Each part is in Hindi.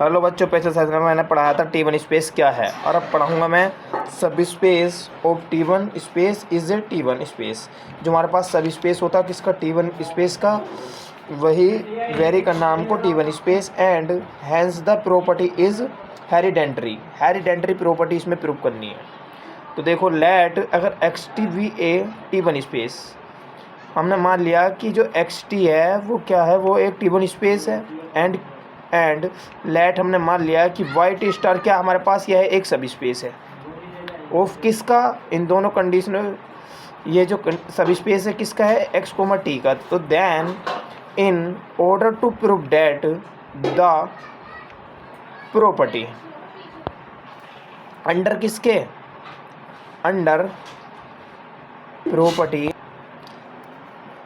हेलो बच्चों, पिछले सेशन में मैंने पढ़ाया था टी वन स्पेस क्या है, और अब पढ़ाऊंगा मैं सब space of T one space is a T one space. जो हमारे पास सब स्पेस होता है किसका, टी वन स्पेस का, वही वेरी करना हमको T one space, and hence the property is hereditary. Hereditary property इसमें प्रूव करनी है। तो देखो, लेट अगर X T V A T one space, हमने मान लिया कि जो एक्स टी है वो क्या है, वो एक टी वन स्पेस है, एंड लेट हमने मान लिया कि वाई टी स्टार क्या हमारे पास यह है, एक सब स्पेस है ऑफ किसका, इन दोनों कंडीशन, ये जो सब स्पेस है किसका है, एक्स कोमा टी का। तो then in order to prove that the property under किसके, अंडर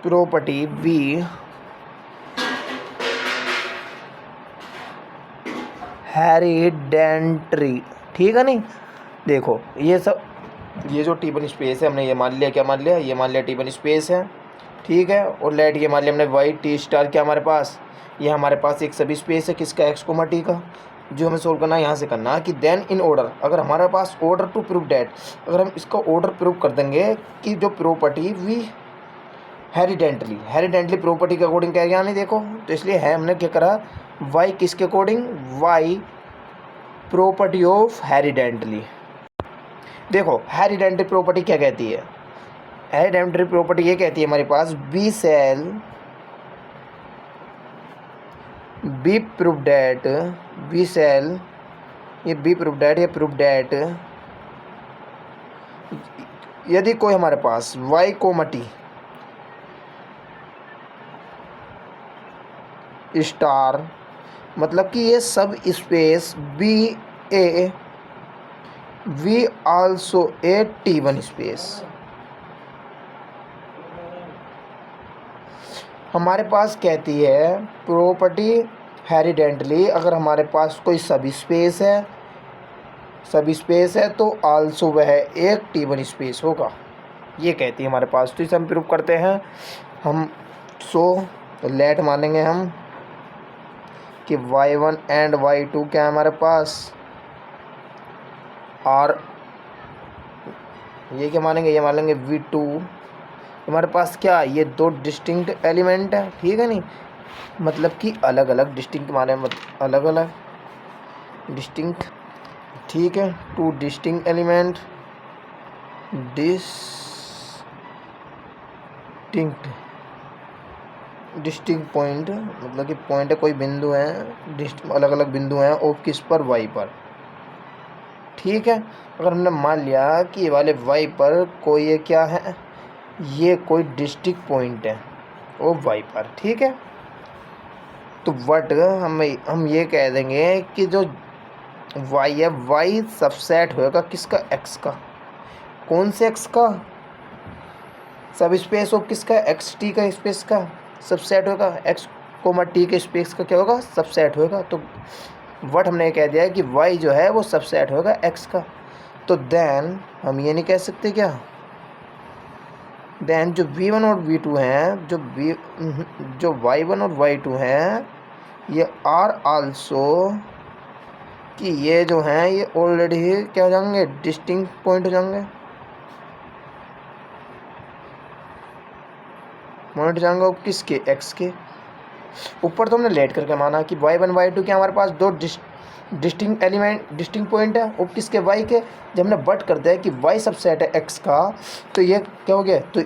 प्रॉपर्टी वी हेरिडेंटरी, ठीक है नहीं। देखो ये सब, ये जो टी वन स्पेस है हमने ये मान लिया, क्या मान लिया, ये मान लिया टी वन स्पेस है, ठीक है। और लेट ये मान लिया हमने वाई टी स्टार क्या हमारे पास, ये हमारे पास एक सब स्पेस है किसका, एक्स कोमा टी का। जो हमें सोल्व करना है यहाँ से करना है कि देन इन ऑर्डर, अगर हमारे पास ऑर्डर टू प्रूव डेट, अगर हम इसका ऑर्डर प्रूव कर देंगे कि जो प्रॉपर्टी वी हेरिडेंटली प्रॉपर्टी के अकॉर्डिंग क्या है नहीं, देखो तो इसलिए है हमने क्या करा, वाई किसके अकॉर्डिंग, वाई प्रॉपर्टी ऑफ हेरिडेंटली। देखो हेरिडेंटरी प्रॉपर्टी क्या कहती है, हेरिडेंटरी प्रॉपर्टी ये कहती है हमारे पास we shall we prove that, we shall ये बी प्रूव डेट, ये प्रूव डेट यदि कोई हमारे पास वाई कोमा टी स्टार, मतलब कि ये subspace be a V also a T one space, हमारे पास कहती है प्रॉपर्टी हेरिडेंटली, अगर हमारे पास कोई सब स्पेस है तो आल्सो वह एक टी वन स्पेस होगा, ये कहती है हमारे पास। तो इसे हम प्रूव करते हैं हम। तो लेट मानेंगे हम कि y1 एंड y2 क्या है हमारे पास, और ये क्या मानेंगे, ये मानेंगे v2 हमारे पास क्या, ये दो डिस्टिंक्ट एलिमेंट है, ठीक है नहीं, मतलब कि अलग अलग डिस्टिंक्ट माने, अलग अलग डिस्टिंक्ट, ठीक है, two distinct element, distinct point, मतलब कि पॉइंट है, कोई बिंदु है, अलग अलग बिंदु हैं और किस पर, वाई पर, ठीक है। अगर हमने मान लिया कि ये वाले वाई पर कोई ये क्या है, ये कोई डिस्टिंक्ट पॉइंट है वो वाई पर, ठीक है। तो वट हम ये कह देंगे कि जो वाई है, वाई सबसेट होगा किसका, एक्स का। कौन से एक्स का, सब स्पेस ऑफ किसका, एक्स टी का स्पेस का सबसेट होगा, एक्स कोमा टी के स्पेस का क्या होगा, सबसेट होगा। तो वट हमने कह दिया है कि वाई जो है वो सबसेट होगा एक्स का। तो देन हम ये नहीं कह सकते क्या, देन जो v1 और v2 हैं, जो y1 और y2 हैं, ये आर आल्सो, कि ये जो हैं ये ऑलरेडी क्या हो जाएंगे, डिस्टिंक्ट पॉइंट हो जाएंगे, पॉइंट जाएंगे किसके, एक्स के ऊपर। तो हमने लेट करके माना कि y1 y2 के हमारे पास दो डिस्टिंक्ट एलिमेंट, डिस्टिंक्ट पॉइंट है और किसके, y के। जब हमने बट करते हैं कि y सबसेट है x का, तो ये क्या हो गया, तो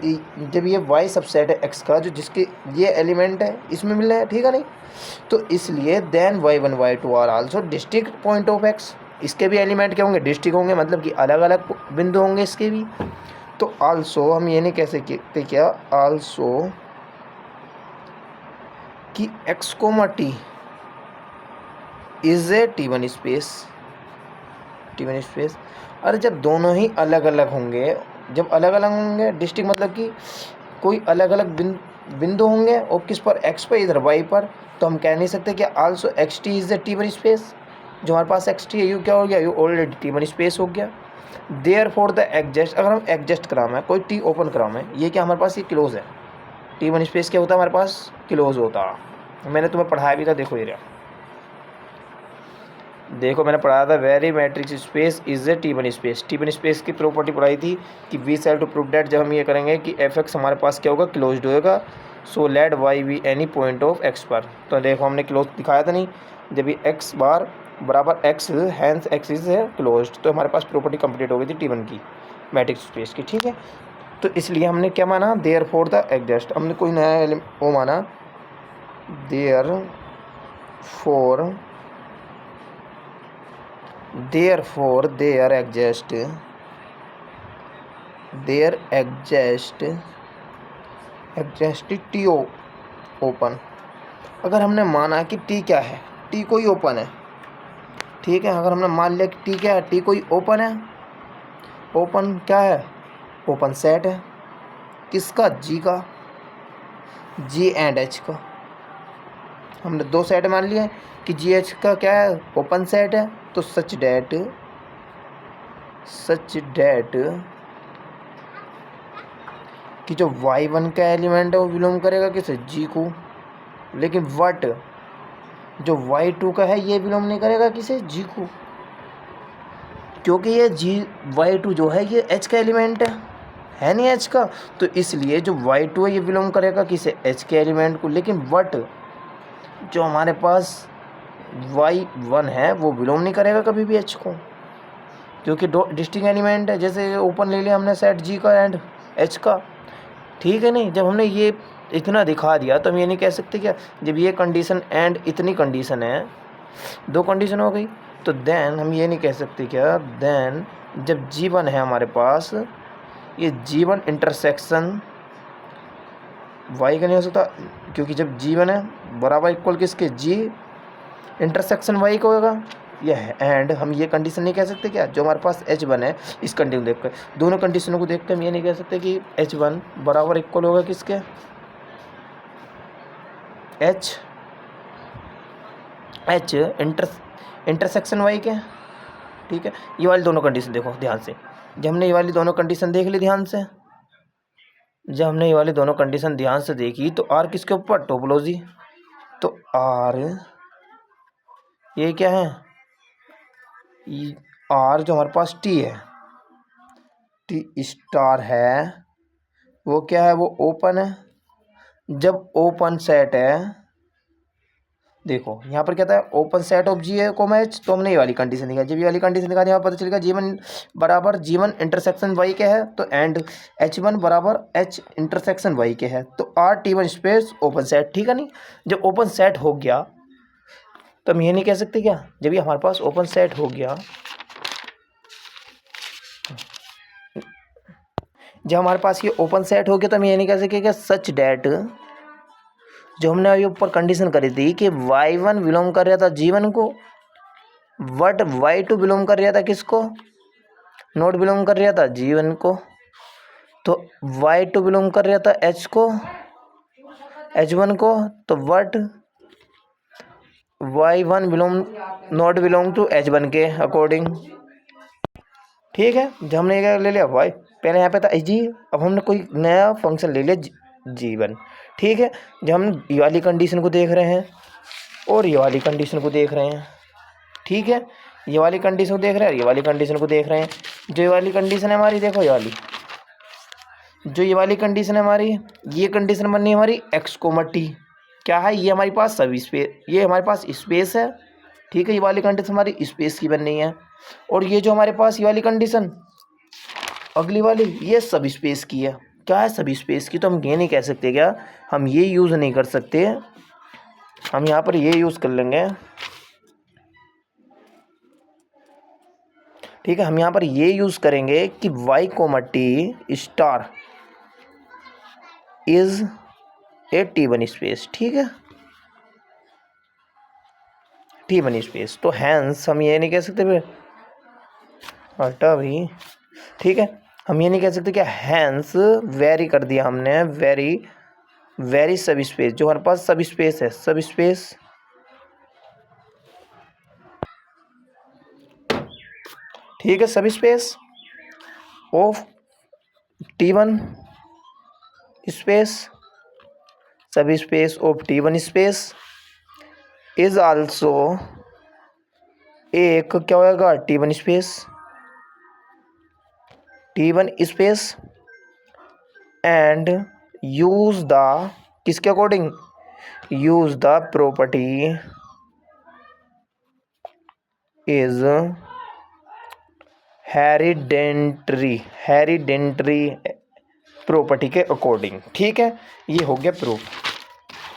जब ये y सबसेट है x का, जो जिसके ये एलिमेंट है इसमें मिल रहा है, ठीक है नहीं, तो इसलिए then y1 y2 are also distinct point of x, इसके भी एलिमेंट क्या होंगे, डिस्टिंक्ट होंगे, मतलब कि अलग अलग बिंदु होंगे इसके भी। तो आल्सो हम ये नहीं कह सकते क्या, आल्सो कि X comma T is a T one space, अरे जब दोनों ही अलग अलग होंगे, जब अलग अलग होंगे डिस्टिंक्ट, मतलब कि कोई अलग अलग बिंदु होंगे और किस पर, एक्स पर, इधर वाई पर, तो हम कह नहीं सकते कि also x T is a T one space. जो हमारे पास एक्स टी है यू क्या हो गया, you already T one space हो गया। देयर फॉर द एग्जस्ट, अगर हम एग्जस्ट कराम है, कोई टी ओपन कराम है, ये क्या हमारे पास, ये क्लोज है, टी वन स्पेस क्या होता है हमारे पास, क्लोज होता। मैंने तुम्हें पढ़ाया भी था, देखो ये रहा। देखो मैंने पढ़ाया था very metric space is a T one space. T one space की प्रॉपर्टी पढ़ाई थी कि we shall to prove that, जब हम ये करेंगे कि एफ एक्स हमारे पास क्या होगा, क्लोज्ड होएगा। So let Y be any point of X पर। तो देखो हमने क्लोज दिखाया था नहीं, जब ये एक्स बार बराबर X hence X is closed, तो हमारे पास प्रॉपर्टी कंप्लीट हो गई थी टी वन की मैट्रिक्स स्पेस की। ठीक है, तो इसलिए हमने क्या माना, देयर फॉर द एग्जस्ट, हमने कोई नया वो माना, therefore there exist T open. अगर हमने माना कि टी क्या है, टी कोई ओपन है। ठीक है, अगर हमने मान लिया कि टी क्या है, टी कोई ओपन है। ओपन क्या है, ओपन सेट है किसका, जी का, जी एंड एच का। हमने दो सेट मान लिए कि जी एच का क्या है, ओपन सेट है। तो सच डैट कि जो y1 का एलिमेंट है वो बिलोंग करेगा किसे, जी को। लेकिन वट जो y2 का है ये बिलोंग नहीं करेगा किसे, जी को, क्योंकि ये जी y2 जो है ये h का एलिमेंट है नहीं h का। तो इसलिए जो y2 है ये बिलोंग करेगा किसे, h के एलिमेंट को। लेकिन वट जो हमारे पास y1 है वो बिलोंग नहीं करेगा कभी भी h को, क्योंकि दो डिस्टिंक्ट एलिमेंट है। जैसे ओपन ले लिया हमने सेट जी का एंड h का। ठीक है, नहीं, जब हमने ये इतना दिखा दिया तो हम ये नहीं कह सकते क्या, जब ये कंडीशन एंड इतनी कंडीशन है, दो कंडीशन हो गई, तो देन हम ये नहीं कह सकते क्या, देन जब G1 है हमारे पास, ये G1 इंटरसेक्शन y का नहीं हो सकता, क्योंकि जब G1 है बराबर इक्वल किसके, G इंटरसेक्शन y का होगा। यह है एंड हम ये कंडीशन नहीं कह सकते क्या, जो हमारे पास H1 है, इस कंडीशन देख कर, दोनों कंडीशनों को देख कर हम ये नहीं कह सकते कि H1 बराबर इक्वल होगा किसके, H इंटरसेक्शन y के। ठीक है, ये वाली दोनों कंडीशन देखो ध्यान से। जब हमने ये वाली दोनों कंडीशन देख ली ध्यान से, जब हमने ये वाली दोनों कंडीशन ध्यान से देखी, तो R किसके ऊपर, टोपोलॉजी। तो R ये क्या है, R जो हमारे पास T है, T स्टार है, वो क्या है, वो ओपन है। जब ओपन सेट है, देखो यहाँ पर क्या था, ओपन सेट ऑफ जी है कोमा एच, तो हमने ये वाली कंडीशन निकाली। जब ये वाली कंडीशन निकाली, यहाँ पता चलेगा G1 बराबर G1 इंटरसेक्शन वाई के है, तो एंड H1 बराबर H इंटरसेक्शन वाई के है, तो R T1 space open set. ठीक है, नहीं, जब ओपन सेट हो गया तो हम ये नहीं कह सकते क्या, जब ये हमारे पास ओपन सेट हो गया, जब हमारे पास ये ओपन सेट हो गया, तो हम ये नहीं कह सकते क्या, सच डैट जो हमने अभी ऊपर कंडीशन करी थी कि y1 बिलोंग कर रहा था G1 को, बट y2 बिलोंग कर रहा था किसको, नोट बिलोंग कर रहा था G1 को। तो y2 बिलोंग कर रहा था H को, H1 को, तो but y1 belong not belong to H1 के अकॉर्डिंग। ठीक है, जब हमने क्या ले लिया y, पहले यहाँ पे था g, अब हमने कोई नया फंक्शन ले लिया G1। ठीक है, जब हम ये वाली कंडीशन को देख रहे हैं और ये वाली कंडीशन को देख रहे हैं। ठीक है, ये वाली कंडीशन को देख रहे हैं, ये वाली कंडीशन को देख रहे हैं। जो ये वाली कंडीशन है हमारी, देखो ये वाली, जो ये वाली कंडीशन है हमारी, ये कंडीशन बननी है हमारी x कोमा t। क्या है, ये हमारी पास सब स्पेस, ये हमारे पास स्पेस है। ठीक है, ये वाली कंडीशन हमारी स्पेस की बननी है। और ये जो हमारे पास ये वाली कंडीशन अगली वाली, ये सब स्पेस की है। क्या है, सब स्पेस की। तो हम ये नहीं कह सकते क्या, हम ये यूज़ नहीं कर सकते, हम यहाँ पर ये यूज़ कर लेंगे। ठीक है, हम यहाँ पर ये यूज़ करेंगे कि y comma T star is a T1 space. ठीक है, T1 स्पेस। तो हैंस हम ये नहीं कह सकते फिर हटा भी। ठीक है, हम ये नहीं कह सकते कि हैंस वेरी कर दिया हमने, वेरी सब स्पेस, जो हमारे पास सब स्पेस है, सब स्पेस। ठीक है, सब स्पेस ऑफ T1 स्पेस, सब space of T1 space is also एक क्या होगा T1 space and use the किसके according, use the property is hereditary property के अकॉर्डिंग। ठीक है, ये हो गया प्रूफ।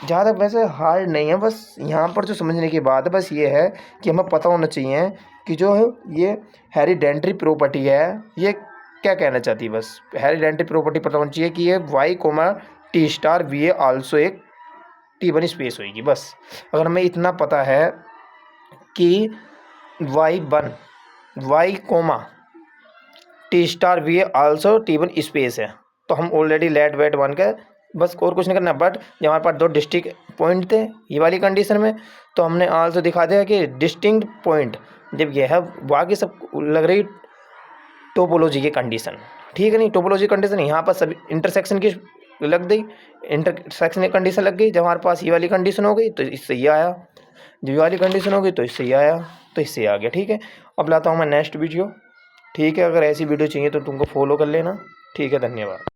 ज़्यादा वैसे हार्ड नहीं है, बस यहाँ पर जो समझने की बात है बस ये है कि हमें पता होना चाहिए कि जो है ये हेरिडेंटरी प्रॉपर्टी है ये क्या कहना चाहती है। बस हेरिडेंटरी प्रॉपर्टी पता होनी चाहिए कि ये Y comma T star be a also एक T1 स्पेस होगी। बस अगर हमें इतना पता है कि Y comma T star be a also T1 space है तो हम ऑलरेडी लेट वेट वन के बस और कुछ नहीं करना। बट जब हमारे पास दो डिस्टिंक्ट पॉइंट थे ये वाली कंडीशन में तो हमने आल्सो दिखा दिया कि डिस्टिंक्ट पॉइंट जब ये है बाकी सब लग रही टोपोलॉजी की कंडीशन। ठीक है, नहीं टोपोलॉजी कंडीशन यहाँ पर सभी इंटरसेक्शन की लग गई, इंटरसेक्शन की कंडीशन लग गई। जब हमारे पास ये वाली कंडीशन हो गई तो इससे ये आया, जब ये वाली कंडीशन हो गई तो इससे ये आया, तो इससे आ गया। ठीक है, अब लाता हूँ मैं नेक्स्ट वीडियो। ठीक है, अगर ऐसी वीडियो चाहिए तो तुमको फॉलो कर लेना। ठीक है, धन्यवाद।